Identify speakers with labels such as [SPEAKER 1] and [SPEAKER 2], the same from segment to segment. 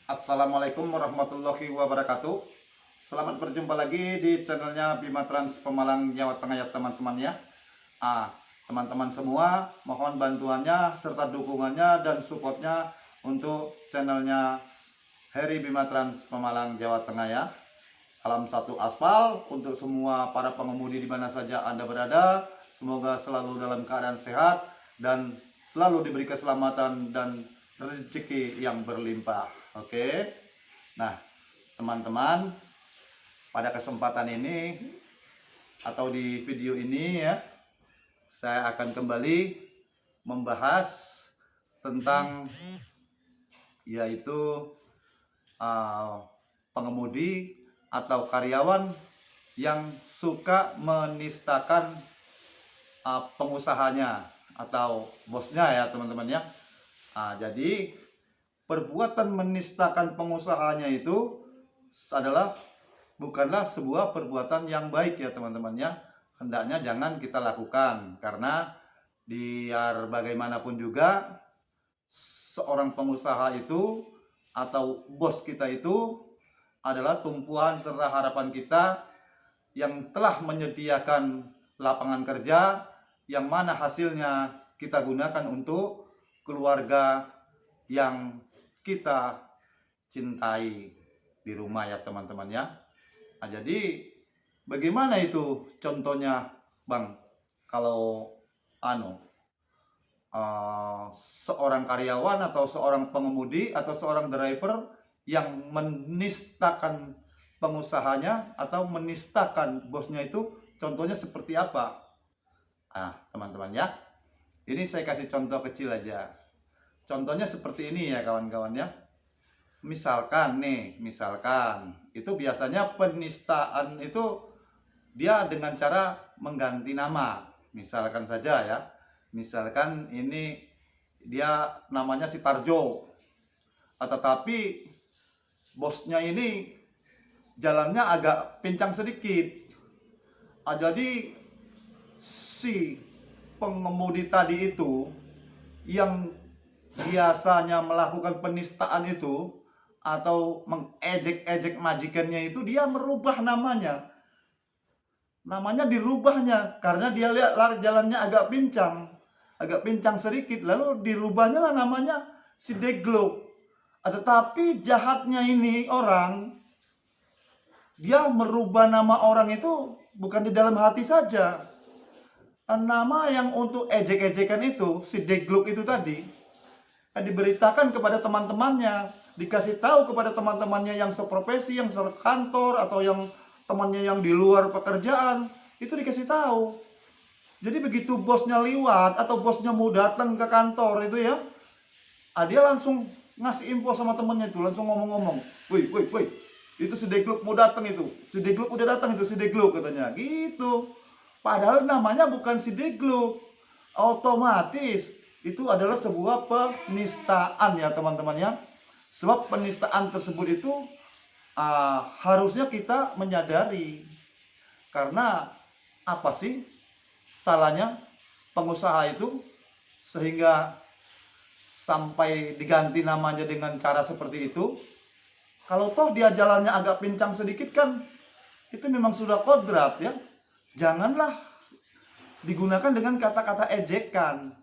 [SPEAKER 1] Assalamualaikum warahmatullahi wabarakatuh. Selamat berjumpa lagi di channelnya Bima Trans Pemalang, Jawa Tengah ya teman-teman ya. Teman-teman semua mohon bantuannya serta dukungannya dan supportnya untuk channelnya Heri Bima Trans Pemalang, Jawa Tengah ya. Salam satu aspal untuk semua para pengemudi di mana saja Anda berada. Semoga selalu dalam keadaan sehat dan selalu diberi keselamatan dan rezeki yang berlimpah. Oke. Nah, teman-teman, pada kesempatan ini atau di video ini ya, saya akan kembali membahas tentang yaitu pengemudi atau karyawan yang suka menistakan pengusahanya atau bosnya ya teman-teman ya. Jadi perbuatan menistakan pengusahanya itu adalah bukanlah sebuah perbuatan yang baik ya teman-teman ya. Hendaknya jangan kita lakukan, karena biar bagaimanapun juga seorang pengusaha itu atau bos kita itu adalah tumpuan serta harapan kita yang telah menyediakan lapangan kerja yang mana hasilnya kita gunakan untuk keluarga yang kita cintai di rumah ya teman-teman ya. Jadi bagaimana itu contohnya Bang, kalau seorang karyawan atau seorang pengemudi atau seorang driver yang menistakan pengusahanya atau menistakan bosnya, itu contohnya seperti apa? Teman-teman ya, ini saya kasih contoh kecil aja. Contohnya seperti ini ya kawan-kawan ya. Misalkan itu biasanya penistaan itu dia dengan cara mengganti nama. Misalkan saja ya, misalkan ini dia namanya si Tarjo, tetapi bosnya ini jalannya agak pincang sedikit. Jadi si pengemudi tadi itu yang biasanya melakukan penistaan itu atau mengejek-ejek majikannya itu, dia merubah namanya dirubahnya karena dia lihat jalannya agak pincang sedikit, lalu dirubahnya lah namanya si Deglok. Tetapi jahatnya ini orang, dia merubah nama orang itu bukan di dalam hati saja. Nama yang untuk ejek-ejekan itu, si Deglok itu tadi, diberitakan kepada teman-temannya, dikasih tahu kepada teman-temannya yang seprofesi, yang sekantor, atau yang temannya yang di luar pekerjaan, itu dikasih tahu. Jadi begitu bosnya liwat atau bosnya mau datang ke kantor itu ya, dia langsung ngasih info sama temennya itu, langsung ngomong-ngomong, woi, itu si Deglok mau datang itu, si Deglok udah datang itu, si Deglok katanya, gitu. Padahal namanya bukan si Deglok. Otomatis itu adalah sebuah penistaan ya teman-teman ya. Sebab penistaan tersebut itu harusnya kita menyadari. Karena apa sih salahnya pengusaha itu sehingga sampai diganti namanya dengan cara seperti itu? Kalau toh dia jalannya agak pincang sedikit kan itu memang sudah kodrat ya. Janganlah digunakan dengan kata-kata ejekan.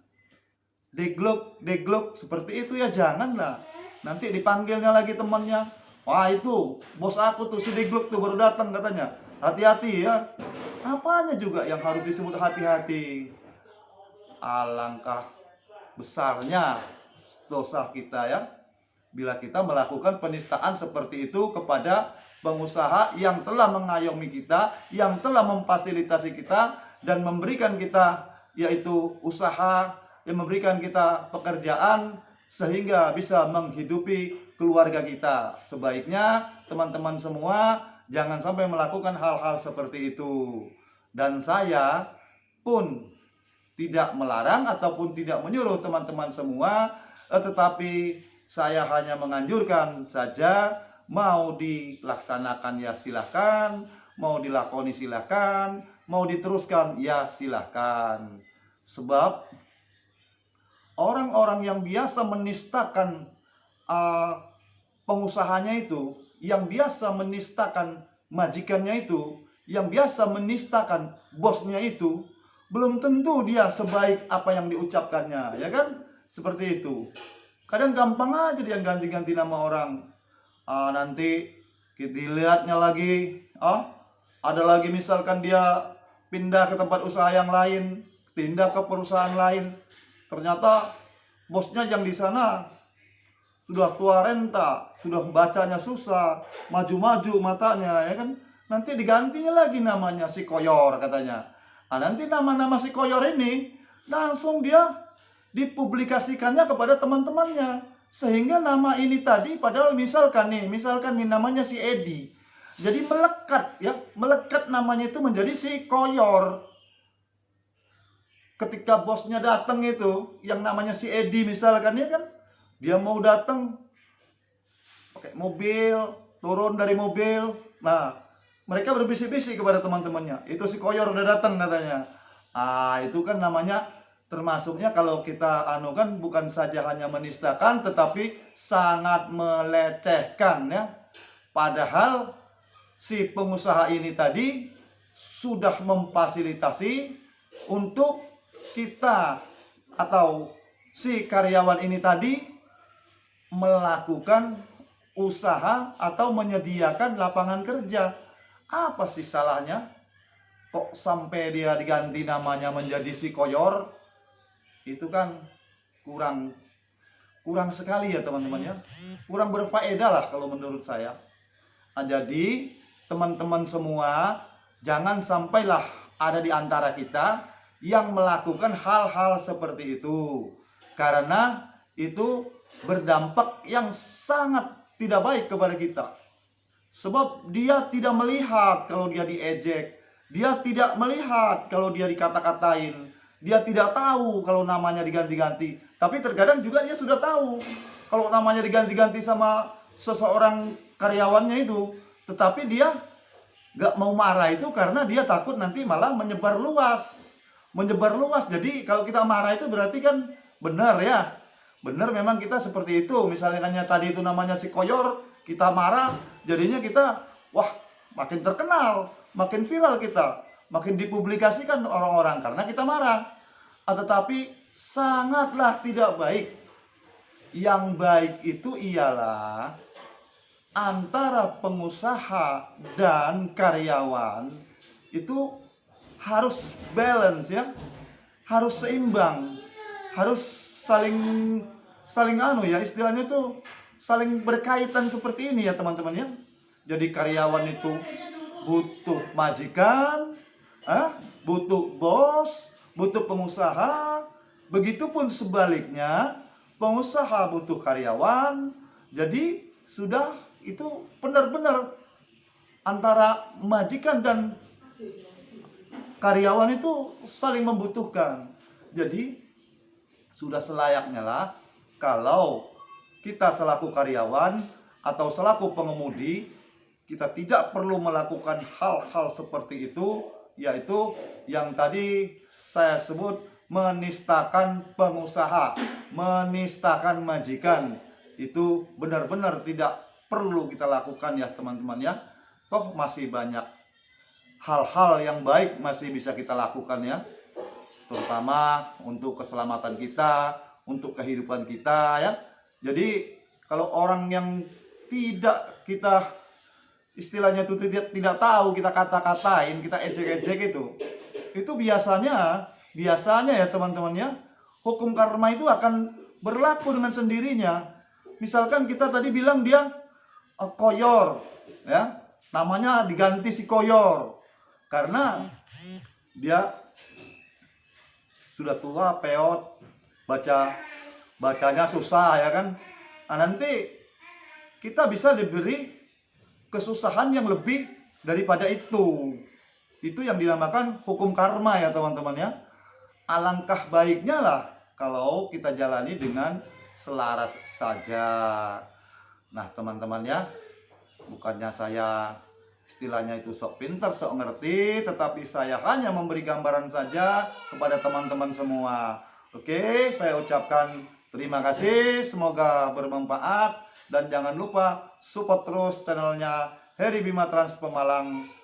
[SPEAKER 1] Deglok seperti itu ya, janganlah. Nanti dipanggilnya lagi temannya, wah itu bos aku tuh si Deglok tuh baru datang katanya, hati-hati ya. Apanya juga yang harus disebut hati-hati? Alangkah besarnya dosa kita ya bila kita melakukan penistaan seperti itu kepada pengusaha yang telah mengayomi kita, yang telah memfasilitasi kita dan memberikan kita yaitu usaha, yang memberikan kita pekerjaan sehingga bisa menghidupi keluarga kita. Sebaiknya teman-teman semua jangan sampai melakukan hal-hal seperti itu. Dan saya pun tidak melarang ataupun tidak menyuruh teman-teman semua, tetapi saya hanya menganjurkan saja. Mau dilaksanakan ya silahkan, mau dilakoni silahkan, mau diteruskan ya silahkan. Sebab orang-orang yang biasa menistakan pengusahanya itu yang biasa menistakan majikannya itu, yang biasa menistakan bosnya itu, belum tentu dia sebaik apa yang diucapkannya, ya kan? Seperti itu. Kadang gampang aja dia ganti-ganti nama orang. Nanti kita lihatnya lagi, ada lagi misalkan dia pindah ke tempat usaha yang lain, pindah ke perusahaan lain, ternyata bosnya yang di sana sudah tua renta, sudah bacanya susah, maju-maju matanya, ya kan? Nanti digantinya lagi namanya si Koyor katanya. Nanti nama-nama si Koyor ini langsung dia dipublikasikannya kepada teman-temannya, sehingga nama ini tadi padahal misalkan nih namanya si Edi. Jadi melekat namanya itu menjadi si Koyor. Ketika bosnya datang itu yang namanya si Edi misalkan, ya kan, dia mau datang pakai mobil, turun dari mobil. Nah, mereka berbisik-bisik kepada teman-temannya, itu si Koyor udah datang katanya. Itu kan namanya termasuknya kalau kita kan bukan saja hanya menistakan tetapi sangat melecehkan, ya. Padahal si pengusaha ini tadi sudah memfasilitasi untuk kita atau si karyawan ini tadi melakukan usaha atau menyediakan lapangan kerja. Apa sih salahnya? Kok sampai dia diganti namanya menjadi si Koyor? Itu kan kurang sekali ya teman-teman, ya. Kurang berfaedah lah kalau menurut saya. Jadi teman-teman semua, jangan sampailah ada di antara kita yang melakukan hal-hal seperti itu, karena itu berdampak yang sangat tidak baik kepada kita. Sebab dia tidak melihat kalau dia diejek, dia tidak melihat kalau dia dikata-katain, dia tidak tahu kalau namanya diganti-ganti. Tapi terkadang juga dia sudah tahu kalau namanya diganti-ganti sama seseorang karyawannya itu, tetapi dia gak mau marah itu karena dia takut nanti malah menyebar luas. Jadi kalau kita marah itu berarti kan benar, ya. Benar memang kita seperti itu. Misalnya tadi itu namanya si Koyor, kita marah, jadinya kita makin terkenal, makin viral kita, makin dipublikasikan orang-orang karena kita marah. Tetapi sangatlah tidak baik. Yang baik itu ialah antara pengusaha dan karyawan itu harus balance, ya. Harus seimbang. Harus saling istilahnya itu saling berkaitan seperti ini, ya teman-teman, ya. Jadi karyawan itu butuh majikan, butuh bos, butuh pengusaha. Begitupun sebaliknya, pengusaha butuh karyawan. Jadi sudah itu benar-benar antara majikan dan karyawan itu saling membutuhkan. Jadi sudah selayaknya lah kalau kita selaku karyawan atau selaku pengemudi, kita tidak perlu melakukan hal-hal seperti itu, yaitu yang tadi saya sebut menistakan pengusaha, menistakan majikan. Itu benar-benar tidak perlu kita lakukan, ya teman-teman, ya. Toh masih banyak hal-hal yang baik masih bisa kita lakukan, ya. Terutama untuk keselamatan kita, untuk kehidupan kita, ya. Jadi kalau orang yang tidak kita istilahnya itu tidak tahu, kita kata-katain, kita ejek-ejek itu biasanya ya teman-teman, ya, hukum karma itu akan berlaku dengan sendirinya. Misalkan kita tadi bilang dia Koyor, ya, namanya diganti si Koyor karena dia sudah tua, peot, bacanya susah, ya kan. Nanti kita bisa diberi kesusahan yang lebih daripada itu. Itu yang dinamakan hukum karma, ya teman-teman, ya. Alangkah baiknya lah kalau kita jalani dengan selaras saja. Nah teman-teman, ya, bukannya saya istilahnya itu sok pintar, sok ngerti, tetapi saya hanya memberi gambaran saja kepada teman-teman semua. Oke, saya ucapkan terima kasih, semoga bermanfaat. Dan jangan lupa support terus channelnya Heri Bima Trans Pemalang